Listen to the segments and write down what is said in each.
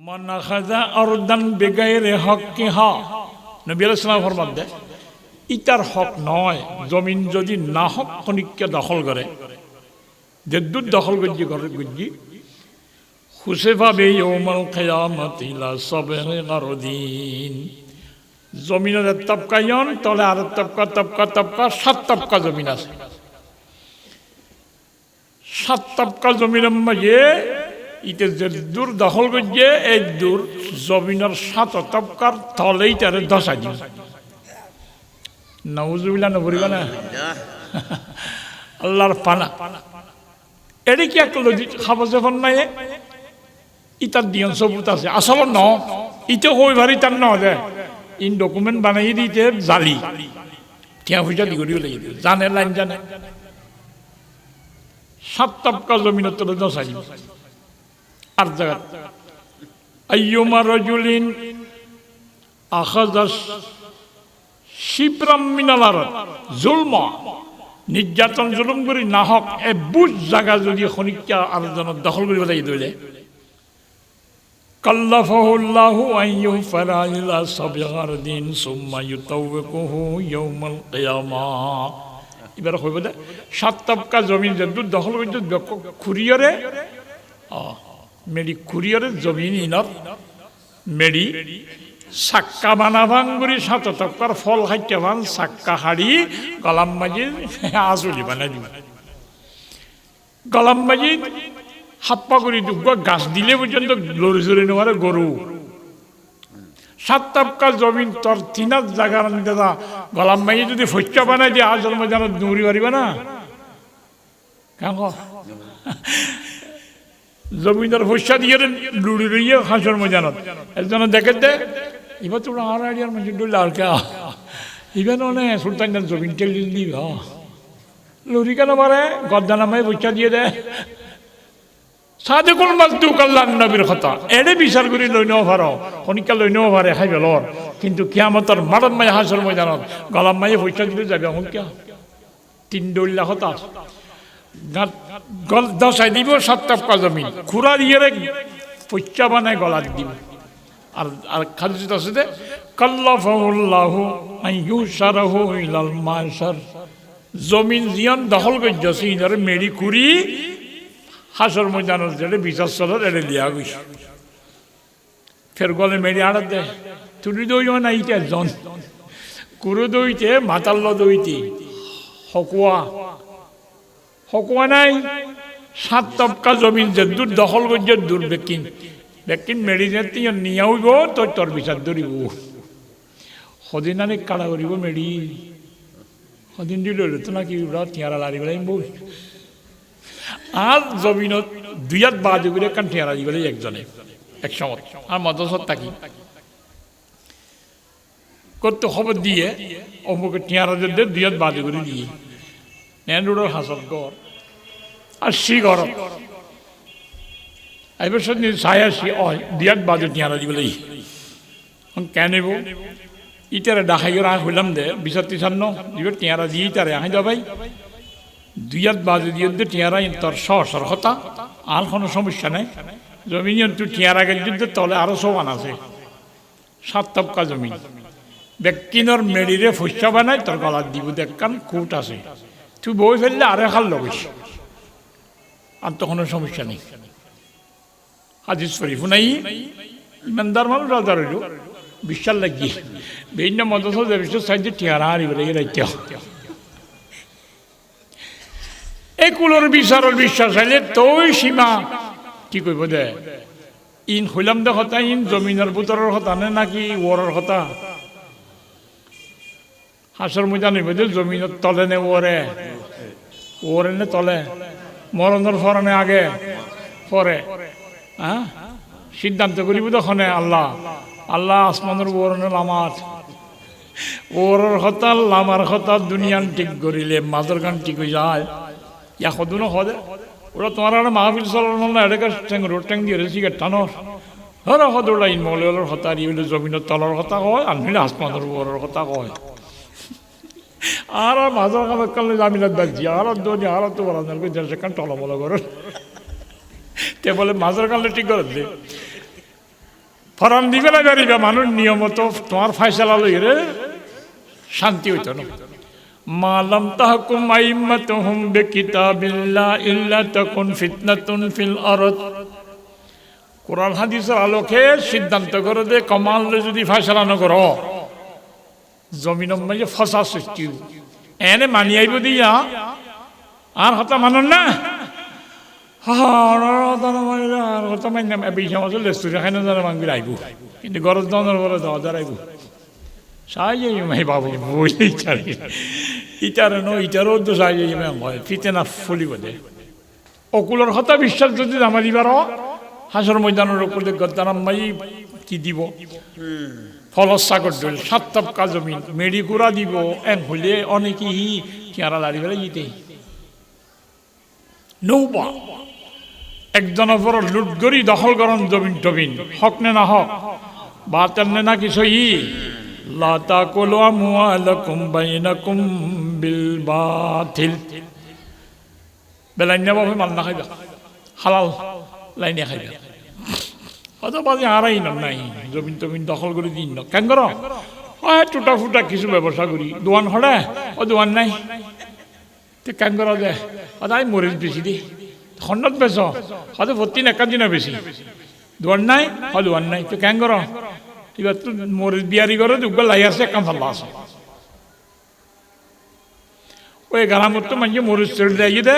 মান আখাযা আরদান বিগাইরি হাক্কিহা, নবী আলাইহিস সালাম ফরমান দেয় ইটার হক নয় জমিন যদি না হক খনিককে দখল করে, যে দুধ দখল করছি ঘরের গুজি হুসেফা বে ইয়াউমাল কিয়ামাতি লা সাবরি গারদিন, জমিনের তবকায়ন তলে আর তবকা তবকা তবকা 7 তবকা জমিন আছে। 7 তবকা জমিনের মাঝে ইতে যে দূর দখল করছে এই দূর জমিনের 7 তবকার তলেই তারে ধসা দিন। নাউজুবিল্লাহ নবরিবা না আল্লাহর পানা এটি কি এক লজিক খাবজে ফোন নাই ইটার দিয়ন সবুত আছে আসল ন ইতে হই ভারি তার ন দে ইন ডকুমেন্ট বানাই দিতে জালি টিয়া পয়সা দি করিও লাগি জানে লাইন জানে 7 তবকা জমিনের তলে ধসা দিন। আর জায়গা আইয়ুমা রাজুলিন আখাযাস শিবরাম মিনাল আরদ জুলমা, নির্যাতন জুলুম করি না হক এ বুঝ জায়গা যদি খনিকা আরজনত দখল করিব লাগি দইলে কাল্লাফাহুল্লাহু আন ইউফারা ইলা সাবগারদিন সুম্মা ইউতাওবিকুহু ইয়াউমাল কিয়ামাহ। এবারে কইব দে 7 তবকা জমিন যে দখল করিতে খুরিয়রে মেডি খুরিয়রে জমিন ইনত মেডি সাক্কা বানাভাঙ্গুরি 7 তবকার ফল খাইতে ভান সাক্কা হাড়ি গলাম মাঝি আজলি বানাই দিব, গলাম মাঝি হাপ্পা করি দুগ্গ গাছ দিলে পর্যন্ত লড়ি জড়ি নেওয়ারে গরু 7 তবকা জমিন তোর 3 জায়গার দাদা গলাম মাঝি যদি ফচ্চা বানাই দিয়ে আজল মজানত দৌড়ি পারিবা না কেন জমিনের ফসা দিয়ে লুড়ি লইয়ে হাঁসর মজানত একজন দেখে দে এবার তোর আর আইডিয়ার মধ্যে ডুল আর কে ইভেন অনেক সুলতানের জমিন টেলি দিব লুড়ি কেন মারে গদ্দা নামাই ফসা দিয়ে দে সাদেকুল মাসদুক আল্লাহর নবীর কথা এড়ে বিচার করি লই নেওয়া পারো খনিকা লই নেওয়া পারে খাই বেলর কিন্তু কিয়ামতের মারত মাই হাঁসর মজানত গলাম মাই ফসা দিলে যাবে এখন কে 3 ডল্লা কথা দশাই দিব 7 তবকা জমিন খুরা দিয়ে পচ্চা বানায় গলা দিব। আর আর খাদিজত আছে যে কাল্লাফাহুল্লাহু আন ইউশারাহু ইলাল মাশার, জমিন জিয়ান দখল করছে ইনারে মেরি কুরি হাসর ময়দানের যেটা বিচার চলত এটা লিয়া গেছে ফের গলে মেরি আড়া দে তুলি দইও না ইটা জন কুরু দইতে মাতাল্ল দইতে হকুয়া হকুয়া নাই 7 তবকা জমিন যে দূর দখল করছে দূর বেকিন বেকিন মেডিসিন দিয়ে নিয়ে হইব তোর বিচার ধরিব সদিন আনি কাড়া করিব মেডি সদিন দিল তো নাকি টিয়ারা লারি বেলাই বই আর জমিনত 2 হাত বাজু করে কান টিয়ারা দিবে একজনে এক সময় আর মদসত থাকি করতে খবর দিয়ে অমুকে টিয়ারা দিয়ে 2 হাত বাজু করে দিয়ে নেন্ডুড়োর হাসত গড় আর সি ঘর এবার সত্যি ছায়াশি 2 হাত বাজু টিয়ারা দিবে কেন নেব ইটারে ডাকাই আহ হইলাম দে বিচার তিসান্ন দিবে টিয়ারা দিয়ে তারে আহ যাবাই 2 হাত বাজু দিয়ে টিয়ারা তোর সহসর কথা আর কোনো সমস্যা নাই জমিন তুই টিয়ারা গেলে তলে আরো সমান আছে 7 তবকা জমিন ব্যক্তিনর মেডিরে ফসা বানায় তোর গলার দিব দেখান কুট আছে তুই বই ফেললে আরে খাল লবিস আর তো কোনো সমস্যা নেই। হাদিস শরীফ নাই ইমানদার মানুষ রাজা রইল বিশ্বাস লাগিয়ে বিভিন্ন মদস বিশ্ব সাইডে টিয়ারা হারি বলে রাইতে এই কুলোর বিচারের বিশ্বাস আইলে তোই সীমা কি কইব দে ইন হইলাম দে কথা ইন জমিনের বুতরের কথা নে নাকি ওরের কথা হাসর ময়দান হইব যে জমিনের তলে নে ওরে নে তলে মরণের ফরনে আগে পরে হ্যাঁ সিদ্ধান্ত করিব তখন আল্লাহ আল্লাহ আসমানের ওরনে লামাত ওরের কথা লামার কথা দুনিয়ান ঠিক করিলে মাঝের গান ঠিক হয়ে যায় ইয়া সদুনো সদে ওরা তোমার আর মাহফিল চলার মনে এটাকে রোড ট্যাং দিয়ে সিগারেট টানোর হরে সদুরা ইন মৌলের কথা হইলে জমিনের তলার কথা কয় আর নইলে আসমানের ওরের কথা কয় আর মাঝার কামে কালে জামিনাত বাগছি আর দোনি আর তো বলা না দেড় সেখান টলমলো করে তে বলে মাঝার কালে ঠিক করে দে ফরান দিবে না বেরিবে মানুষ নিয়মত তোমার ফায়সালা লইরে শান্তি হইত না মালাম তাহকুম আইম্মাতুহুম বিকিতাবিল্লাহ ইল্লা তাকুন ফিতনাতুন ফিল আরদ কোরআন হাদিসের আলোকে সিদ্ধান্ত করে দে কমাল যদি ফায়সালা না করো জমিনের মাঝে ফসা সৃষ্টি এনে মানি আইব দিয়া আর হতা মানুন না কিন্তু গরজ দনের পরে দর আইব সাহায্য বাবু বই ইটারে নো ইটারও তো সাহায্য হয় ফিতে না ফুলিব দে অকুলের হতা বিশ্বাস যদি আমার দিবার হাসর ময়দানের উপর গদ্দারাম মাই কি দিব ফলসাগর দল 7 তবকা জমিন মেডি গুড়া দিব এন হলে অনেকেই চেয়ারা দাঁড়িয়ে বেড়ে যেতে নৌবা একজনের পর লুট করি দখল করেন জমিন টবিন হক নে না হক বাতেন নে না কিছু লা তাকুলু আমওয়ালাকুম বাইনাকুম বিল বাতিল বেলাইনা বাবু মাল না খাইবা হালাল লাইনে খাইবা অত বাজে আরাই নাই জমিন টবিন দখল করে দিন না কেন করো টুটা ফুটা কিছু ব্যবসা করি দোয়ান হলে ও দোয়ান নাই তো কেন করা যায় আমি মরিচ বেশি দিই খণ্ডত বেছ হয়তো ভর্তি একান দিনে বেশি দোয়ান নাই হয় দোয়ান নাই তো কেন করো এবার তো মরিচ বিয়ারি করে দুগ্গা লাই আছে একান ভালো আছে ওই গালামত তো মানুষ মরিচ চড়ে দেয় দে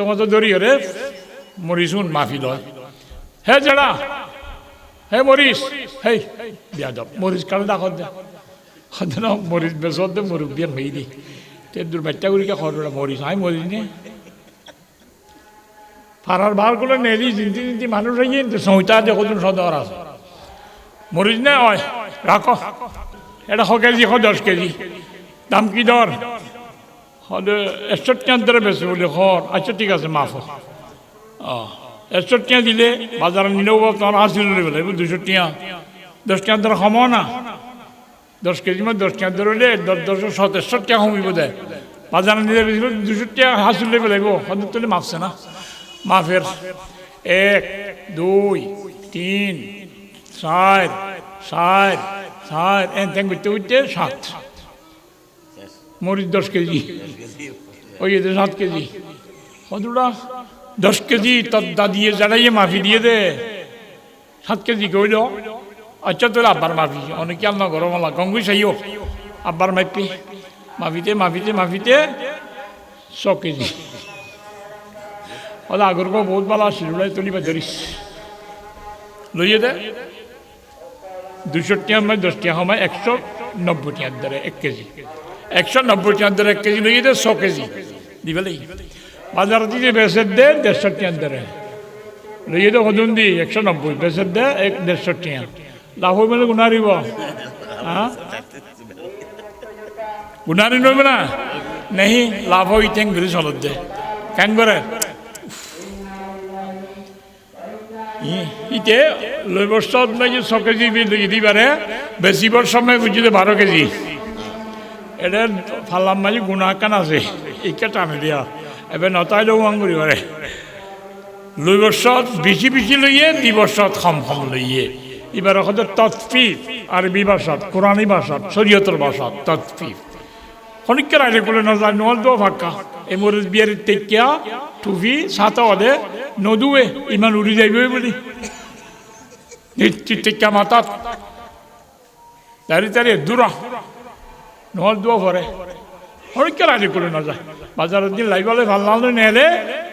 মতো ধরি হরে মরিচুন মাফি লয় হে জেড়া হে মরিচ হেই বিয়াদব মরিচ কালে দেখত দে না মরিচ বেচত দে মরিচ বিয়ার মেয়ে দি তে দূর বাচ্চা গুলিকে খরচ মরিচ আমি মরিচ নে ফারার বার করে নেলি জিনতি মানুষ হয়ে কিন্তু সংহিতা দেখো সদর আছে মরিচ নে হয় রাখো এটা 100 কেজি 10 কেজি দাম কি দর হলে 61 টাকা বেশি বলে খর আচ্ছা ঠিক আছে মাফ 61 টাকা দিলে বাজারে নিলেও তোমার 80 টাকা বলে 200 টাকা 10 টাকা ধরে কমাও না 10 কেজি মানে 10 টাকা ধরলে 10 টাকা কমিব দেয় বাজারে নিলে বেশি 200 টাকা 80 টাকা লাগবো হয়তো তুলে মাপছে না মাফের 1 2 3 4 4 4 এন তেন করতে করতে 7 মরিচ 10 কেজি ওই 7 কেজি কতটা 10 কেজি তদ্দা দিয়ে জানাইয়ে মাফি দিয়ে দে 7 কেজি কইল আচ্ছা তোর আব্বার মাফি অনেকে আল্লাহ গরম আল্লাহ গঙ্গুই চাইও আব্বার মাপি মাফিতে 100 কেজি ওলা আগর বহুত ভালো শিলুড়াই তুলিবা ধরিস লইয়ে দে 200 টাকা মানে 10 টাকা সময় 190 টাকার ধরে 1 কেজি 190 টাকার ধরে 1 কেজি লইয়ে দে 100 কেজি দিবেলাই বাজার দিয়ে বেচের দে 150 টাকার ধরে লইয়ে দে হদুন দি 190 বেচের দে 150 টাকা লাভ হইবে না গুনারিব হ্যাঁ গুনারি নইবে না নেই লাভ হই টেং ঘুরে চলত দে কেন করে ইতে লই বছর নাকি 100 কেজি দিবারে বেশিবার সময় বুঝিলে 12 কেজি এটা ফালাম মাঝে গুণা কান আছে এইটা টানে দিয়া এবার নতাই লও আঙ্গুরি বারে লই বছর বেশি লইয়ে 2 বছর কম লইয়ে এবার হয়তো তৎফিফ আরবি ভাষা কোরআনী ভাষা শরীয়তের ভাষা তৎফিফ অনেকের আইলে বলে না যায় নল দো ফাঁকা এই মরিচ বিয়ার টেকিয়া টুফি সাঁতা ওদে নদুয়ে ইমান উড়ি যাইবে বলি টেকিয়া মাতাত তারি দূরা নল দোয়া ভরে অনেকের আইলে করে না যায় বাজারের দিন লাইবালে ভাল না নেলে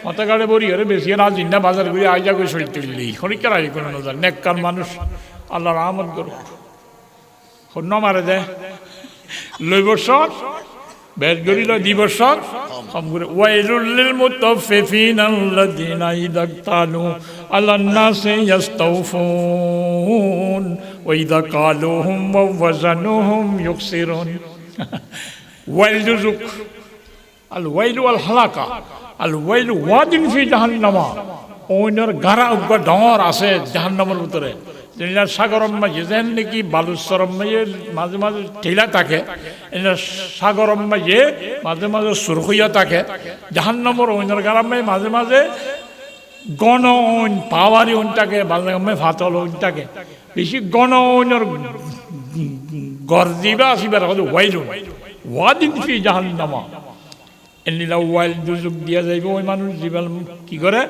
মাথা গাড়ে বড়ি হরে বেশি না জিন্দা বাজার ঘুরে আইজা করে শরীর তুললি অনেকের আইলে করে না যায় নেককার মানুষ আল্লাহ রহমত করুক হন্য মারে দেয় লই বছর বেশ গরিল 2 বছর কম করে ওয়াইলুল লিল মুতাফফিফিন আল্লাযিনা ইযা ক্তালু আলান নাসি ইস্তাওফুন ওয়া ইযা কালুহুম ওয়া ওয়াজানুহুম ইউকসিরুন ওয়াইল যুক আল ওয়াইলু আল হালাকা আল ওয়াইলু ওয়াদিন ফি জাহান্নাম ওইনার গারা উগা ডর আছে জাহান্নামের ভিতরে যেটা সাগরম মাঝে যেন নাকি বালুচরম মাঝে মাঝে ঠেলা থাকে এটা সাগরম মাঝে সুরখইয়া থাকে জাহান্নামের ওইনার গারাম মাঝে গণ পাওয়ারি থাকে মাঝে ফাতল থাকে বেশি গণর গর্জিবা আসিবার হলো ওয়াইলুন ওয়াদিন ফি জাহান্নামা এলিলা ওয়াইল দুজুক দিয়া যাইব ওই মানুষ জীবন কি করে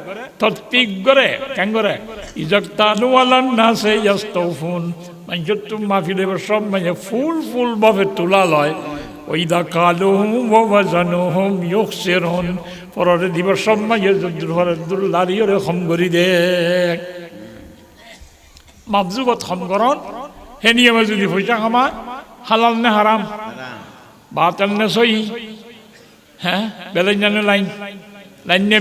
তত্ত্বিক করে কেন করে ইজাক্তানু আলান নাসে ইয়াস্তাউফুন মানুষ মাহফিলে সব মানে ফুল ভাবে তোলা লয় ওইদা কালুহুম ওয়া ওয়াজানুহুম ইউখসিরুন পরে দিবস সব মানে দুল্লারিয়রে খম করি দে মাবজুবত খম করন হে নিয়মে যদি পয়সা কামায় হালাল নে হারাম বাতাল নে সই হ্যাঁ বেলাইন জানো লাইন নে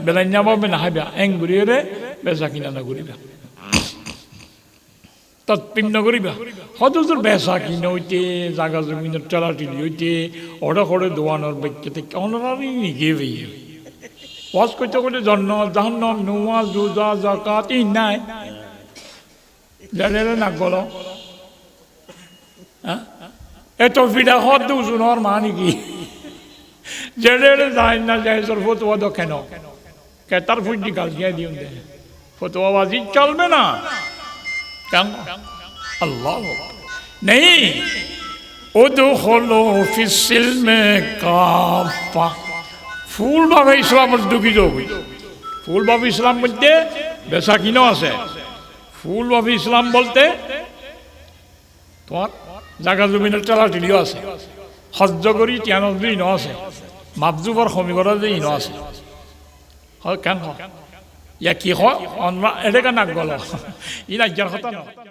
বেলাইন যাবো না হাইবা এং ঘুরিয়ে বেচা কিনা না ঘুরিবা তৎপিম নগরিবা হয়তো বেচা কিনে হইতে জাগা জমিনের টেলাটিলি হইতে অড়ে দোয়ানোর ব্যক্তি থেকে অনারি নিগে বেয়ে ওয়াজ করতে করতে জন্ম জাহান্নাম নুয়াজ রোজা যাকাত নাই জানেন না গলো এত ভিড়া হদ দুজনের মানে কি জেনে যায় না যায় সর ফতোয়া দো কেন কেতার ফুটি গালিয়ে দিও দে ফতোয়াবাজি চলবে না কেন আল্লাহ নেই উদখুলু ফিস সিলমে কাফা ফুলভাবে ইসলামের ঢুকি যাবে ফুলভাবে ইসলাম বলতে বেচা কিনো আছে ফুলভাবে ইসলাম বলতে তোমার জাগা জমিনের টেলাটিলিও আছে হজ্জ করি তিয়ানবি ন আছে মাপজুবর সমীকরণ যে ইনো আছে হয় কেন ইয়া কি হয় এটা কেন গল ই রাজ্যের কথা নয়